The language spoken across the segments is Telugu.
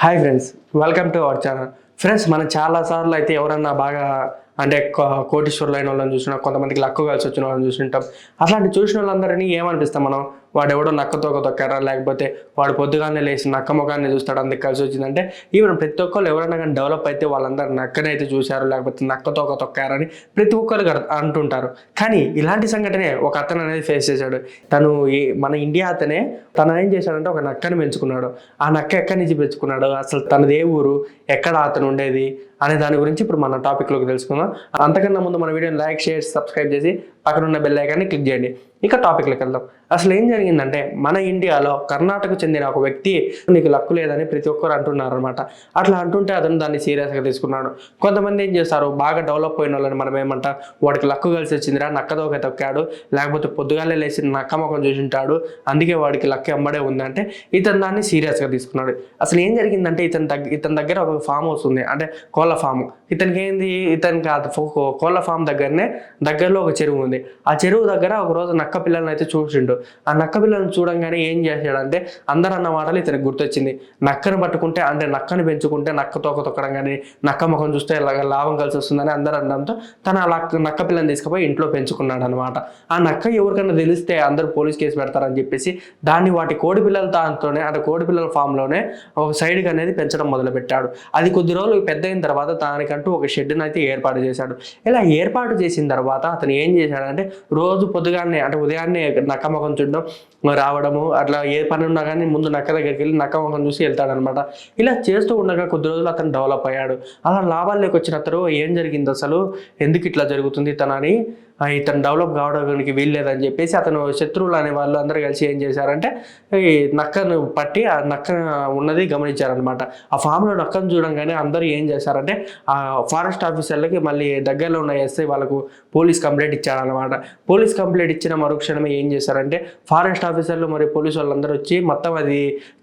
Hi friends, welcome to our channel. Friends, మనం చాలాసార్లు అయితే ఎవరన్నా బాగా అంటే కోటీశ్వరులు అయిన వాళ్ళని చూసినా, కొంతమందికి లక్కు కలిసి వచ్చిన వాళ్ళని చూసింటాం. అట్లాంటి చూసిన వాళ్ళందరినీ ఏమనిపిస్తాం మనం, వాడు ఎవడో నక్కతో తొక్కారా, లేకపోతే వాడు పొద్దుగానే లేచి నక్క ముఖాన్ని చూస్తాడు అందుకు కలిసి వచ్చిందంటే, ఈవెన్ ప్రతి ఒక్కళ్ళు ఎవరైనా కానీ డెవలప్ అయితే వాళ్ళందరూ నక్కనైతే చూశారు, లేకపోతే నక్కతో తొక్కారని ప్రతి ఒక్కరు అంటుంటారు. కానీ ఇలాంటి సంఘటనే ఒక అతను అనేది ఫేస్ చేశాడు. తను మన ఇండియా అతనే తను ఏం చేశాడంటే ఒక నక్కని పెంచుకున్నాడు. ఆ నక్క ఎక్కడి నుంచి పెంచుకున్నాడు, అసలు తనది ఏ ఊరు, ఎక్కడ అతను ఉండేది అనే దాని గురించి ఇప్పుడు మన టాపిక్లోకి తెలుసుకుందాం. అంతకన్నా ముందు మన వీడియోని లైక్, షేర్, సబ్స్క్రైబ్ చేసి పక్కన ఉన్న బెల్ ఐకాన్ని క్లిక్ చేయండి. ఇక టాపిక్లోకి వెళ్దాం. అసలు ఏం జరిగిందంటే, మన ఇండియాలో కర్ణాటకకు చెందిన ఒక వ్యక్తి నీకు లక్కు లేదని ప్రతి ఒక్కరు అంటున్నారు అనమాట. అట్లా అంటుంటే అతను దాన్ని సీరియస్గా తీసుకున్నాడు. కొంతమంది ఏం చేస్తారు, బాగా డెవలప్ అయిన వాళ్ళని మనం ఏమంటాం, వాడికి లక్కు కలిసి వచ్చిందిరా, నక్కతో తొక్కాడు, లేకపోతే పొద్దుగాలే లేచి నక్క ముఖం చూసింటాడు, అందుకే వాడికి లక్కు ఎంబడే ఉందంటే ఇతను దాన్ని సీరియస్గా తీసుకున్నాడు. అసలు ఏం జరిగిందంటే, ఇతని దగ్గర ఒక ఫామ్ హౌస్ ఉంది, అంటే కోళ్ళ ఫాము. ఇతనికి కోళ్ళ ఫామ్ దగ్గరలో ఒక చెరువు ఉంది. ఆ చెరువు దగ్గర ఒక రోజు నక్క పిల్లల్ని అయితే చూసిండు. ఆ నక్క పిల్లల్ని చూడంగానే ఏం చేశాడంటే, అందరు అన్న మాటలు ఇతనికి గుర్తొచ్చింది. నక్కను పట్టుకుంటే, అంటే నక్కను పెంచుకుంటే నక్క తొక్కడం కానీ, నక్క ముఖం చూస్తే లాభం కలిసి వస్తుందని అందరు అనడంతో తను ఆ నక్క పిల్లని తీసుకుపోయి ఇంట్లో పెంచుకున్నాడు అనమాట. ఆ నక్క ఎవరికైనా తెలిస్తే అందరూ పోలీస్ కేసు పెడతారని చెప్పేసి దాన్ని వాటి కోడి పిల్లల దాంట్లోనే, అంటే కోడి పిల్లల ఫామ్లోనే ఒక సైడ్కి అనేది పెంచడం మొదలుపెట్టాడు. అది కొద్ది రోజులు పెద్ద అయిన తర్వాత దానికంటూ ఒక షెడ్ని అయితే ఏర్పాటు చేశాడు. ఇలా ఏర్పాటు చేసిన తర్వాత అతను ఏం చేశాడంటే, రోజు పొద్దుగానే, అంటే ఉదయాన్నే నక్క ముఖం చూడడం, రావడము, అట్లా ఏ పని ఉన్నా కానీ ముందు నక్క దగ్గరికి వెళ్ళి నక్క ముఖం చూసి వెళ్తాడనమాట. ఇలా చేస్తూ ఉండగా కొద్ది రోజులు అతను డెవలప్ అయ్యాడు. అలా లాభాల్లోకి వచ్చిన అతను ఏం జరిగింది, అసలు ఎందుకు ఇట్లా జరుగుతుంది తనని, ఇతను డెవలప్ కావడానికి వీల్లేదని చెప్పేసి అతను శత్రువులు అనే వాళ్ళు అందరూ కలిసి ఏం చేశారంటే, ఈ నక్కను పట్టి ఆ నక్క ఉన్నది గమనించారనమాట. ఆ ఫామ్లో నక్కను చూడంగానే అందరూ ఏం చేశారంటే, ఆ ఫారెస్ట్ ఆఫీసర్లకి మళ్ళీ దగ్గరలో ఉన్న ఎస్ఐ వాళ్ళకు పోలీస్ కంప్లైంట్ ఇచ్చారనమాట. పోలీస్ కంప్లైంట్ ఇచ్చిన మరుక్షణమే ఏం చేశారంటే, ఫారెస్ట్ ఆఫీసర్లు మరియు పోలీసు వాళ్ళందరూ వచ్చి మొత్తం అది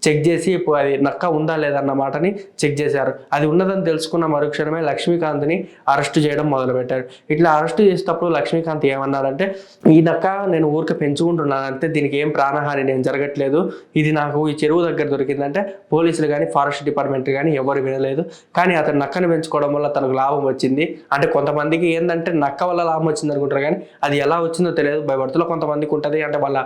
చెక్ చేసి అది నక్క ఉందా లేదన్న మాటని చెక్ చేశారు. అది ఉన్నదని తెలుసుకున్న మరుక్షణమే లక్ష్మీకాంత్ని అరెస్ట్ చేయడం మొదలుపెట్టారు. ఇట్లా అరెస్ట్ చేసేటప్పుడు లక్ష్మీకాంత్ ఏమన్నాడంటే, ఈ నక్క నేను ఊరికే పెంచుకుంటున్నాను అంతే, దీనికి ఏం ప్రాణహాని నేను జరగట్లేదు, ఇది నాకు ఈ చెరువు దగ్గర దొరికిందంటే పోలీసులు కానీ ఫారెస్ట్ డిపార్ట్మెంట్ కానీ ఎవరు వినలేదు. కానీ అతను నక్కని పెంచుకోవడం వల్ల తనకు లాభం వచ్చింది. అంటే కొంతమందికి ఏంటంటే నక్క వల్ల లాభం వచ్చింది అనుకుంటారు, కానీ అది ఎలా వచ్చిందో తెలియదు. భయపడుతులో కొంతమందికి ఉంటుంది, అంటే వాళ్ళ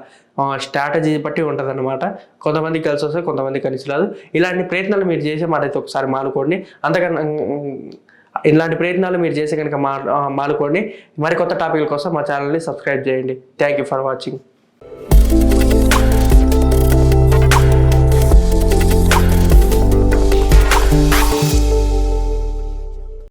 స్ట్రాటజీ బట్టి ఉంటుంది అనమాట. కొంతమందికి కలిసి వస్తే కొంతమంది కలిసి రాదు. ఇలాంటి ప్రయత్నాలు మీరు చేసే మాట అయితే ఒకసారి మానుకోండి. అంతకన్నా ఇలాంటి ప్రయత్నాలు మీరు చేసే కనుక మానుకోండి. మరి కొత్త టాపిక్ల కోసం మా ఛానల్ని సబ్స్క్రైబ్ చేయండి. Thank you for watching.